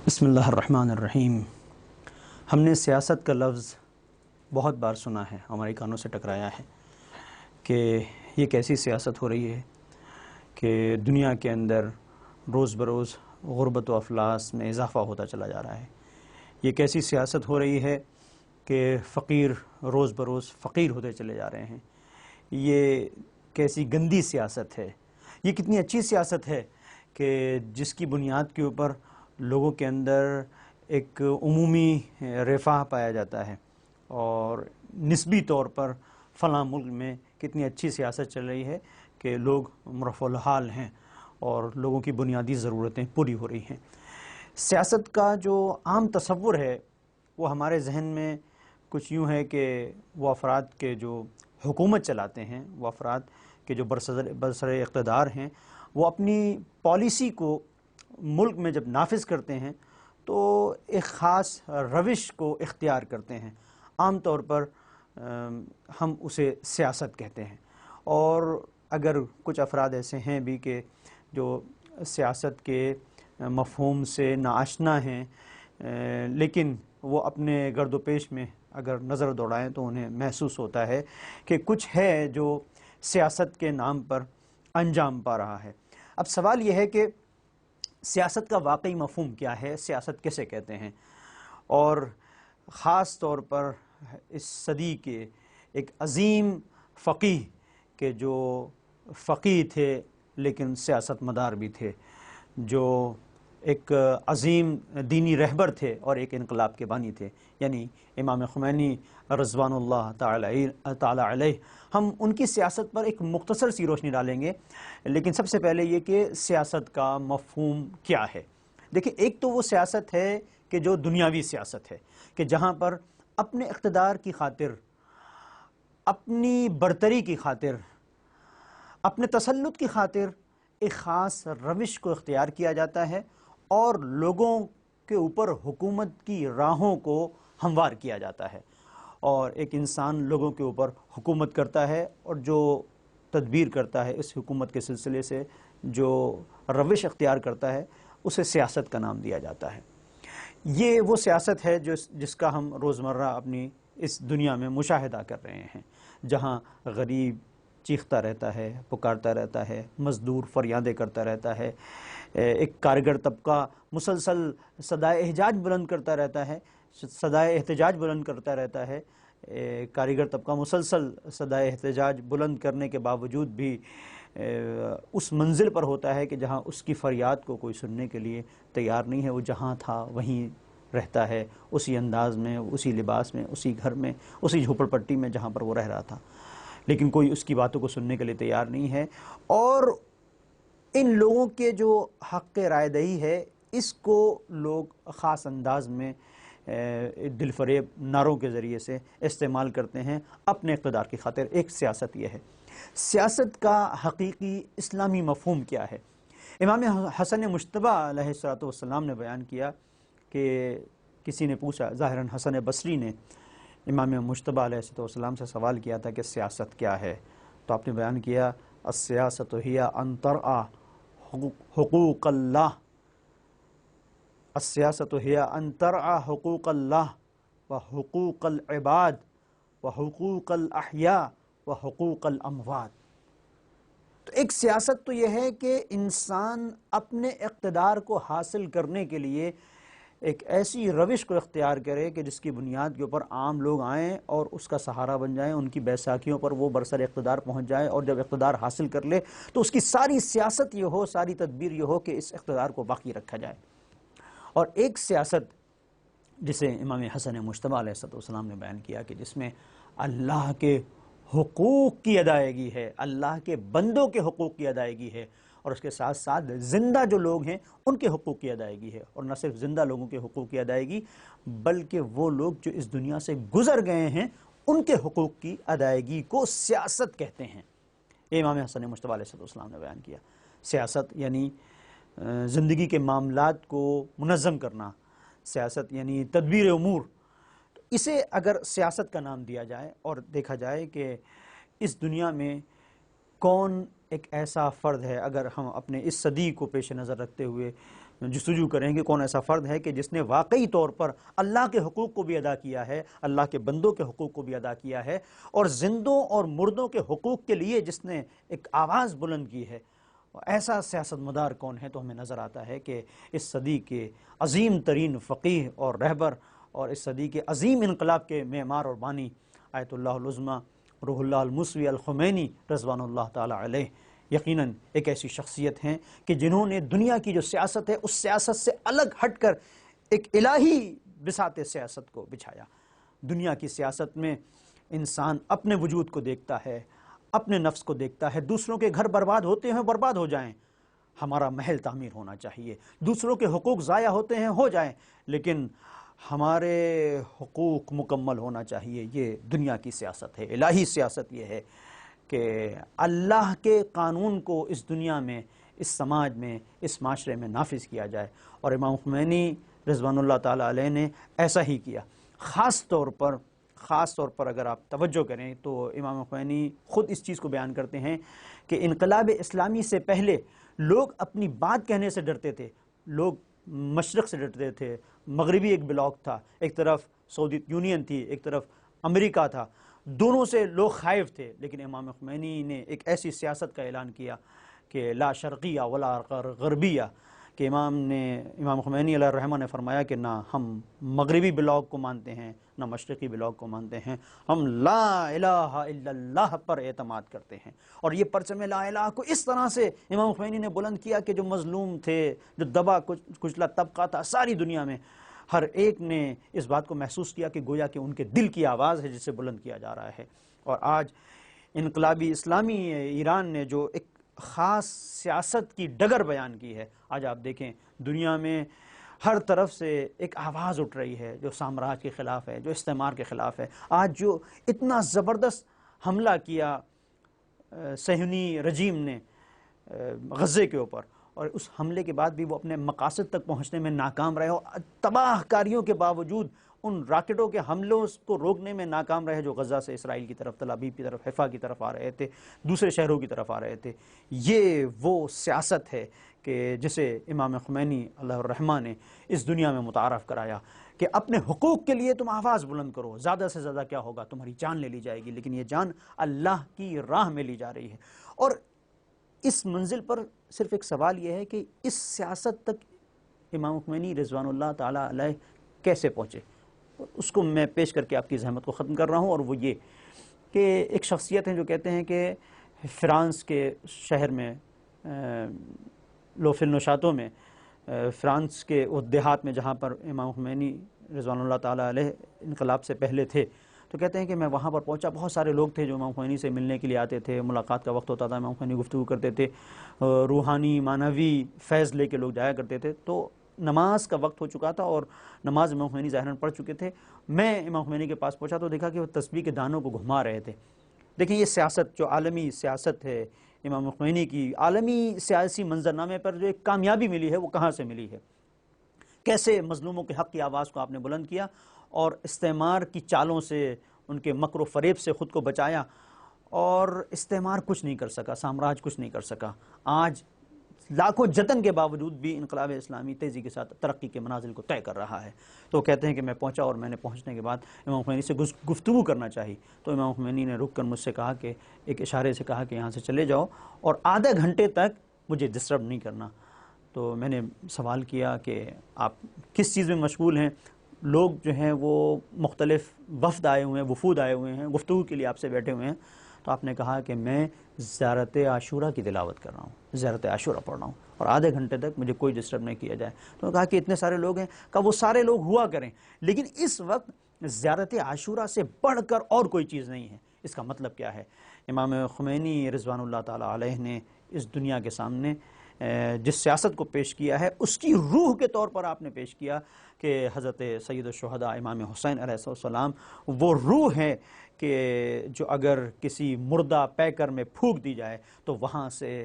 بسم اللہ الرحمن الرحیم۔ ہم نے سیاست کا لفظ بہت بار سنا ہے، ہمارے کانوں سے ٹکرایا ہے کہ یہ کیسی سیاست ہو رہی ہے کہ دنیا کے اندر روز بروز غربت و افلاس میں اضافہ ہوتا چلا جا رہا ہے۔ یہ کیسی سیاست ہو رہی ہے کہ فقیر روز بروز فقیر ہوتے چلے جا رہے ہیں۔ یہ کیسی گندی سیاست ہے۔ یہ کتنی اچھی سیاست ہے کہ جس کی بنیاد کے اوپر لوگوں کے اندر ایک عمومی رفاہ پایا جاتا ہے، اور نسبی طور پر فلاں ملک میں کتنی اچھی سیاست چل رہی ہے کہ لوگ مرفع الحال ہیں اور لوگوں کی بنیادی ضرورتیں پوری ہو رہی ہیں۔ سیاست کا جو عام تصور ہے وہ ہمارے ذہن میں کچھ یوں ہے کہ وہ افراد کے جو حکومت چلاتے ہیں، وہ افراد کے جو برسر اقتدار ہیں، وہ اپنی پالیسی کو ملک میں جب نافذ کرتے ہیں تو ایک خاص روش کو اختیار کرتے ہیں۔ عام طور پر ہم اسے سیاست کہتے ہیں، اور اگر کچھ افراد ایسے ہیں بھی کہ جو سیاست کے مفہوم سے ناآشنا ہیں، لیکن وہ اپنے گرد و پیش میں اگر نظر دوڑائیں تو انہیں محسوس ہوتا ہے کہ کچھ ہے جو سیاست کے نام پر انجام پا رہا ہے۔ اب سوال یہ ہے کہ سیاست کا واقعی مفہوم کیا ہے، سیاست کیسے کہتے ہیں، اور خاص طور پر اس صدی کے ایک عظیم فقیہ کہ جو فقیہ تھے لیکن سیاست مدار بھی تھے، جو ایک عظیم دینی رہبر تھے اور ایک انقلاب کے بانی تھے، یعنی امام خمینی رضوان اللہ تعالی علیہ۔ ہم ان کی سیاست پر ایک مختصر سی روشنی ڈالیں گے، لیکن سب سے پہلے یہ کہ سیاست کا مفہوم کیا ہے۔ دیکھیں، ایک تو وہ سیاست ہے کہ جو دنیاوی سیاست ہے، کہ جہاں پر اپنے اقتدار کی خاطر، اپنی برتری کی خاطر، اپنے تسلط کی خاطر ایک خاص روش کو اختیار کیا جاتا ہے اور لوگوں کے اوپر حکومت کی راہوں کو ہموار کیا جاتا ہے، اور ایک انسان لوگوں کے اوپر حکومت کرتا ہے، اور جو تدبیر کرتا ہے اس حکومت کے سلسلے سے جو روش اختیار کرتا ہے اسے سیاست کا نام دیا جاتا ہے۔ یہ وہ سیاست ہے جس کا ہم روزمرہ اپنی اس دنیا میں مشاہدہ کر رہے ہیں، جہاں غریب چیختا رہتا ہے، پکارتا رہتا ہے، مزدور فریادیں کرتا رہتا ہے، ایک کارگر طبقہ مسلسل صدائے احتجاج بلند کرتا رہتا ہے، کاریگر طبقہ مسلسل صدائے احتجاج بلند کرنے کے باوجود بھی اس منزل پر ہوتا ہے کہ جہاں اس کی فریاد کو کوئی سننے کے لیے تیار نہیں ہے۔ وہ جہاں تھا وہیں رہتا ہے، اسی انداز میں، اسی لباس میں، اسی گھر میں، اسی جھوپڑ پٹی میں جہاں پر وہ رہ رہا تھا، لیکن کوئی اس کی باتوں کو سننے کے لیے تیار نہیں ہے۔ اور ان لوگوں کے جو حق رائے دہی ہے اس کو لوگ خاص انداز میں دل فریب نعروں کے ذریعے سے استعمال کرتے ہیں اپنے اقتدار کی خاطر۔ ایک سیاست یہ ہے۔ سیاست کا حقیقی اسلامی مفہوم کیا ہے؟ امام حسن مجتبی علیہ السلام نے بیان کیا کہ کسی نے پوچھا، ظاہراً حسن بصری نے امام مجتبی علیہ السلام سے سوال کیا تھا کہ سیاست کیا ہے، تو آپ نے بیان کیا، السیاست ہی ان ترعی حقوق اللہ، السیاست ہی ان ترعی حقوق اللہ و حقوق العباد و حقوق الاحیاء و حقوق الاموات۔ تو ایک سیاست تو یہ ہے کہ انسان اپنے اقتدار کو حاصل کرنے کے لیے ایک ایسی روش کو اختیار کرے کہ جس کی بنیاد کے اوپر عام لوگ آئیں اور اس کا سہارا بن جائیں، ان کی بیساکھیوں پر وہ برسر اقتدار پہنچ جائے، اور جب اقتدار حاصل کر لے تو اس کی ساری سیاست یہ ہو، ساری تدبیر یہ ہو کہ اس اقتدار کو باقی رکھا جائے۔ اور ایک سیاست جسے امام حسن مجتبی علیہ السلام نے بیان کیا کہ جس میں اللہ کے حقوق کی ادائیگی ہے، اللہ کے بندوں کے حقوق کی ادائیگی ہے، اور اس کے ساتھ ساتھ زندہ جو لوگ ہیں ان کے حقوق کی ادائیگی ہے، اور نہ صرف زندہ لوگوں کے حقوق کی ادائیگی بلکہ وہ لوگ جو اس دنیا سے گزر گئے ہیں ان کے حقوق کی ادائیگی کو سیاست کہتے ہیں۔ امام حسن مجتبی علیہ السلام نے بیان کیا سیاست یعنی زندگی کے معاملات کو منظم کرنا، سیاست یعنی تدبیر امور۔ اسے اگر سیاست کا نام دیا جائے اور دیکھا جائے کہ اس دنیا میں کون ایک ایسا فرد ہے، اگر ہم اپنے اس صدی کو پیش نظر رکھتے ہوئے جستجو کریں کہ کون ایسا فرد ہے کہ جس نے واقعی طور پر اللہ کے حقوق کو بھی ادا کیا ہے، اللہ کے بندوں کے حقوق کو بھی ادا کیا ہے، اور زندوں اور مردوں کے حقوق کے لیے جس نے ایک آواز بلند کی ہے۔ ایسا سیاست مدار کون ہے؟ تو ہمیں نظر آتا ہے کہ اس صدی کے عظیم ترین فقیہ اور رہبر اور اس صدی کے عظیم انقلاب کے معمار اور بانی آیت اللہ العظمیٰ روح اللہ الموسوی الخمینی رضوان اللہ تعالی علیہ یقیناً ایک ایسی شخصیت ہیں کہ جنہوں نے دنیا کی جو سیاست ہے اس سیاست سے الگ ہٹ کر ایک الہی بساط سیاست کو بچھایا۔ دنیا کی سیاست میں انسان اپنے وجود کو دیکھتا ہے، اپنے نفس کو دیکھتا ہے، دوسروں کے گھر برباد ہوتے ہیں برباد ہو جائیں، ہمارا محل تعمیر ہونا چاہیے، دوسروں کے حقوق ضائع ہوتے ہیں ہو جائیں، لیکن ہمارے حقوق مکمل ہونا چاہیے۔ یہ دنیا کی سیاست ہے۔ الہی سیاست یہ ہے کہ اللہ کے قانون کو اس دنیا میں، اس سماج میں، اس معاشرے میں نافذ کیا جائے، اور امام خمینی رضوان اللہ تعالیٰ علیہ نے ایسا ہی کیا۔ خاص طور پر اگر آپ توجہ کریں تو امام خمینی خود اس چیز کو بیان کرتے ہیں کہ انقلاب اسلامی سے پہلے لوگ اپنی بات کہنے سے ڈرتے تھے، لوگ مشرق سے ڈرتے تھے، مغربی ایک بلاک تھا، ایک طرف سوویت یونین تھی، ایک طرف امریکہ تھا، دونوں سے لوگ خائف تھے، لیکن امام خمینی نے ایک ایسی سیاست کا اعلان کیا کہ لا شرقیہ ولا غربیہ، کہ امام خمینی علیہ الرحمہ نے فرمایا کہ نہ ہم مغربی بلاک کو مانتے ہیں نہ مشرقی بلاک کو مانتے ہیں، ہم لا الہ الا اللہ پر اعتماد کرتے ہیں۔ اور یہ پرچم لا الہ کو اس طرح سے امام خمینی نے بلند کیا کہ جو مظلوم تھے، جو دبا کچلا طبقہ تھا ساری دنیا میں، ہر ایک نے اس بات کو محسوس کیا کہ گویا کہ ان کے دل کی آواز ہے جسے بلند کیا جا رہا ہے۔ اور آج انقلابی اسلامی ایران نے جو ایک خاص سیاست کی ڈگر بیان کی ہے، آج آپ دیکھیں دنیا میں ہر طرف سے ایک آواز اٹھ رہی ہے جو سامراج کے خلاف ہے، جو استعمار کے خلاف ہے۔ آج جو اتنا زبردست حملہ کیا صہیونی رجیم نے غزے کے اوپر، اور اس حملے کے بعد بھی وہ اپنے مقاصد تک پہنچنے میں ناکام رہے، اور تباہ کاریوں کے باوجود ان راکٹوں کے حملوں کو روکنے میں ناکام رہے جو غزہ سے اسرائیل کی طرف، تل ابیب کی طرف، حیفا کی طرف آ رہے تھے، دوسرے شہروں کی طرف آ رہے تھے۔ یہ وہ سیاست ہے کہ جسے امام خمینی علیہ الرحمہ نے اس دنیا میں متعارف کرایا کہ اپنے حقوق کے لیے تم آواز بلند کرو، زیادہ سے زیادہ کیا ہوگا، تمہاری جان لے لی جائے گی، لیکن یہ جان اللہ کی راہ میں لی جا رہی ہے۔ اور اس منزل پر صرف ایک سوال یہ ہے کہ اس سیاست تک امام خمینی رضوان اللہ تعالیٰ علیہ کیسے پہنچے؟ اس کو میں پیش کر کے آپ کی زحمت کو ختم کر رہا ہوں، اور وہ یہ کہ ایک شخصیت ہیں جو کہتے ہیں کہ فرانس کے شہر میں لوفل نوشاتو میں، فرانس کے وہ دیہات میں جہاں پر امام خمینی رضوان اللہ تعالیٰ علیہ انقلاب سے پہلے تھے، تو کہتے ہیں کہ میں وہاں پر پہنچا، بہت سارے لوگ تھے جو امام خمینی سے ملنے کے لیے آتے تھے، ملاقات کا وقت ہوتا تھا، امام خمینی گفتگو کرتے تھے، روحانی معنوی فیض لے کے لوگ جایا کرتے تھے۔ تو نماز کا وقت ہو چکا تھا اور نماز امام خمینی ظاہراً پڑھ چکے تھے۔ میں امام خمینی کے پاس پہنچا تو دیکھا کہ وہ تسبیح کے دانوں کو گھما رہے تھے۔ دیکھیں یہ سیاست جو عالمی سیاست ہے امام خمینی کی، عالمی سیاسی منظرنامے پر جو ایک کامیابی ملی ہے وہ کہاں سے ملی ہے؟ کیسے مظلوموں کے حق کی آواز کو آپ نے بلند کیا اور استعمار کی چالوں سے، ان کے مکر و فریب سے خود کو بچایا، اور استعمار کچھ نہیں کر سکا، سامراج کچھ نہیں کر سکا۔ آج لاکھوں جتن کے باوجود بھی انقلاب اسلامی تیزی کے ساتھ ترقی کے منازل کو طے کر رہا ہے۔ تو کہتے ہیں کہ میں پہنچا اور میں نے پہنچنے کے بعد امام خمینی سے گفتگو کرنا چاہی، تو امام خمینی نے رک کر مجھ سے کہا کہ ایک اشارے سے کہا کہ یہاں سے چلے جاؤ اور آدھے گھنٹے تک مجھے ڈسٹرب نہیں کرنا۔ تو میں نے سوال کیا کہ آپ کس چیز میں مشغول ہیں؟ لوگ جو ہیں وہ مختلف وفد آئے ہوئے ہیں، وفود آئے ہوئے ہیں، گفتگو کے لیے آپ سے بیٹھے ہوئے ہیں۔ تو آپ نے کہا کہ میں زیارت عاشورہ کی تلاوت کر رہا ہوں، زیارت عاشورہ پڑھ رہا ہوں، اور آدھے گھنٹے تک مجھے کوئی ڈسٹرب نہیں کیا جائے۔ تو کہا کہ اتنے سارے لوگ ہیں، کہا وہ سارے لوگ ہوا کریں، لیکن اس وقت زیارت عاشورہ سے بڑھ کر اور کوئی چیز نہیں ہے۔ اس کا مطلب کیا ہے؟ امام خمینی رضوان اللہ تعالیٰ علیہ نے اس دنیا کے سامنے جس سیاست کو پیش کیا ہے اس کی روح کے طور پر آپ نے پیش کیا کہ حضرت سید الشہداء امام حسین علیہ السلام وہ روح ہے کہ جو اگر کسی مردہ پیکر میں پھونک دی جائے تو وہاں سے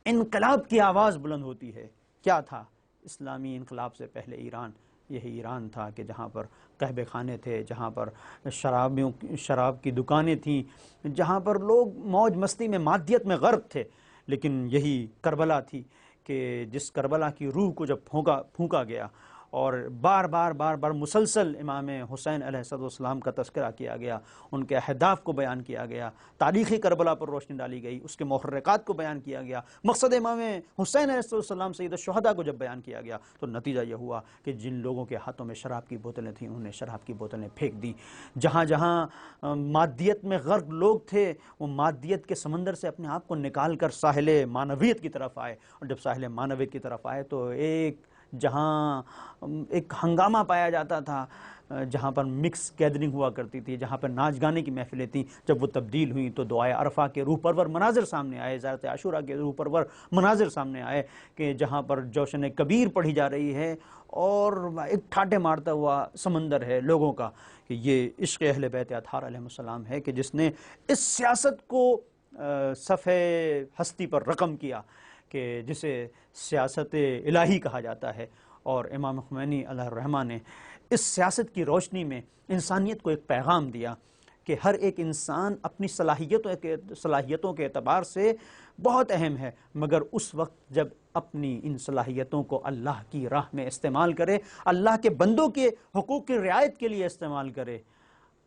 انقلاب کی آواز بلند ہوتی ہے۔ کیا تھا اسلامی انقلاب سے پہلے ایران؟ یہی ایران تھا کہ جہاں پر قہبے خانے تھے، جہاں پر شراب کی دکانیں تھیں، جہاں پر لوگ موج مستی میں، مادیت میں غرق تھے۔ لیکن یہی کربلا تھی کہ جس کربلا کی روح کو جب پھونکا گیا اور بار بار مسلسل امام حسین علیہ السلام کا تذکرہ کیا گیا، ان کے اہداف کو بیان کیا گیا، تاریخی کربلا پر روشنی ڈالی گئی، اس کے محرکات کو بیان کیا گیا، مقصد امام حسین علیہ السلام سید الشہداء کو جب بیان کیا گیا تو نتیجہ یہ ہوا کہ جن لوگوں کے ہاتھوں میں شراب کی بوتلیں تھیں انہوں نے شراب کی بوتلیں پھینک دی، جہاں مادیت میں غرق لوگ تھے وہ مادیت کے سمندر سے اپنے آپ کو نکال کر ساحل معنویت کی طرف آئے، اور جب ساحل معنویت کی طرف آئے تو جہاں ایک ہنگامہ پایا جاتا تھا، جہاں پر مکس گیدرنگ ہوا کرتی تھی، جہاں پر ناچ گانے کی محفلیں تھیں، جب وہ تبدیل ہوئیں تو دعائے عرفہ کے روح پرور مناظر سامنے آئے، زیارت عاشوراء کے روح پرور مناظر سامنے آئے کہ جہاں پر جوشن کبیر پڑھی جا رہی ہے اور ایک ٹھاٹے مارتا ہوا سمندر ہے لوگوں کا کہ یہ عشق اہل بیت اطہار علیہ السلام ہے کہ جس نے اس سیاست کو صفحے ہستی پر رقم کیا کہ جسے سیاست الہی کہا جاتا ہے، اور امام خمینی علیہ الرحمہ نے اس سیاست کی روشنی میں انسانیت کو ایک پیغام دیا کہ ہر ایک انسان اپنی صلاحیتوں کے اعتبار سے بہت اہم ہے، مگر اس وقت جب اپنی ان صلاحیتوں کو اللہ کی راہ میں استعمال کرے، اللہ کے بندوں کے حقوق کی رعایت کے لیے استعمال کرے،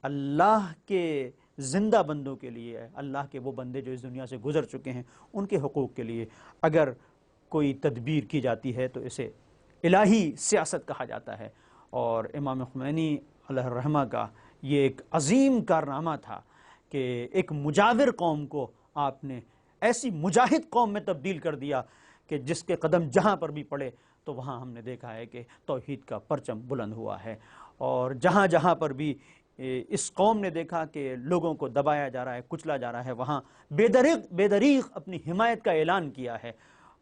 اللہ کے زندہ بندوں کے لیے، اللہ کے وہ بندے جو اس دنیا سے گزر چکے ہیں ان کے حقوق کے لیے اگر کوئی تدبیر کی جاتی ہے تو اسے الہی سیاست کہا جاتا ہے۔ اور امام خمینی علیہ الرحمہ کا یہ ایک عظیم کارنامہ تھا کہ ایک مجاور قوم کو آپ نے ایسی مجاہد قوم میں تبدیل کر دیا کہ جس کے قدم جہاں پر بھی پڑے تو وہاں ہم نے دیکھا ہے کہ توحید کا پرچم بلند ہوا ہے، اور جہاں جہاں پر بھی اس قوم نے دیکھا کہ لوگوں کو دبایا جا رہا ہے، کچلا جا رہا ہے، وہاں بے دریغ اپنی حمایت کا اعلان کیا ہے،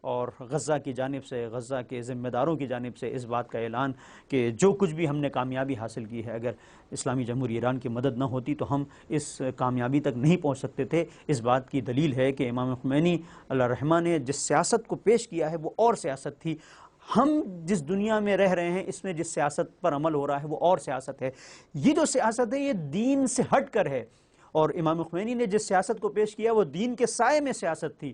اور غزہ کی جانب سے، غزہ کے ذمہ داروں کی جانب سے اس بات کا اعلان کہ جو کچھ بھی ہم نے کامیابی حاصل کی ہے، اگر اسلامی جمہوریہ ایران کی مدد نہ ہوتی تو ہم اس کامیابی تک نہیں پہنچ سکتے تھے۔ اس بات کی دلیل ہے کہ امام خمینی علیہ الرحمہ نے جس سیاست کو پیش کیا ہے وہ اور سیاست تھی، ہم جس دنیا میں رہ رہے ہیں اس میں جس سیاست پر عمل ہو رہا ہے وہ اور سیاست ہے۔ یہ جو سیاست ہے یہ دین سے ہٹ کر ہے، اور امام خمینی نے جس سیاست کو پیش کیا وہ دین کے سائے میں سیاست تھی۔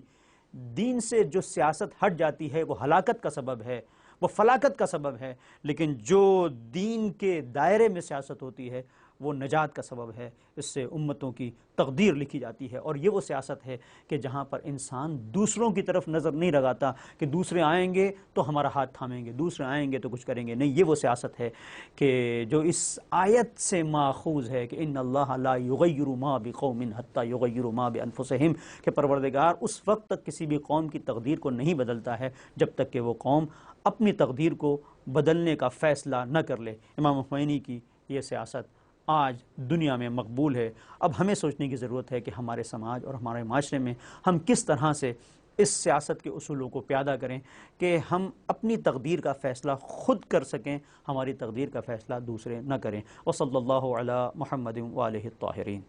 دین سے جو سیاست ہٹ جاتی ہے وہ ہلاکت کا سبب ہے، وہ فلاکت کا سبب ہے، لیکن جو دین کے دائرے میں سیاست ہوتی ہے وہ نجات کا سبب ہے، اس سے امتوں کی تقدیر لکھی جاتی ہے۔ اور یہ وہ سیاست ہے کہ جہاں پر انسان دوسروں کی طرف نظر نہیں لگاتا کہ دوسرے آئیں گے تو ہمارا ہاتھ تھامیں گے، دوسرے آئیں گے تو کچھ کریں گے، نہیں، یہ وہ سیاست ہے کہ جو اس آیت سے ماخوذ ہے کہ ان اللہ لا یغیر ما بقوم حتی یغیروا ما بانفسہم، کہ پروردگار اس وقت تک کسی بھی قوم کی تقدیر کو نہیں بدلتا ہے جب تک کہ وہ قوم اپنی تقدیر کو بدلنے کا فیصلہ نہ کر لے۔ امام خمینی کی یہ سیاست آج دنیا میں مقبول ہے۔ اب ہمیں سوچنے کی ضرورت ہے کہ ہمارے سماج اور ہمارے معاشرے میں ہم کس طرح سے اس سیاست کے اصولوں کو پیادہ کریں کہ ہم اپنی تقدیر کا فیصلہ خود کر سکیں، ہماری تقدیر کا فیصلہ دوسرے نہ کریں۔ وصلی اللہ علی محمد وآلہ الطاہرین۔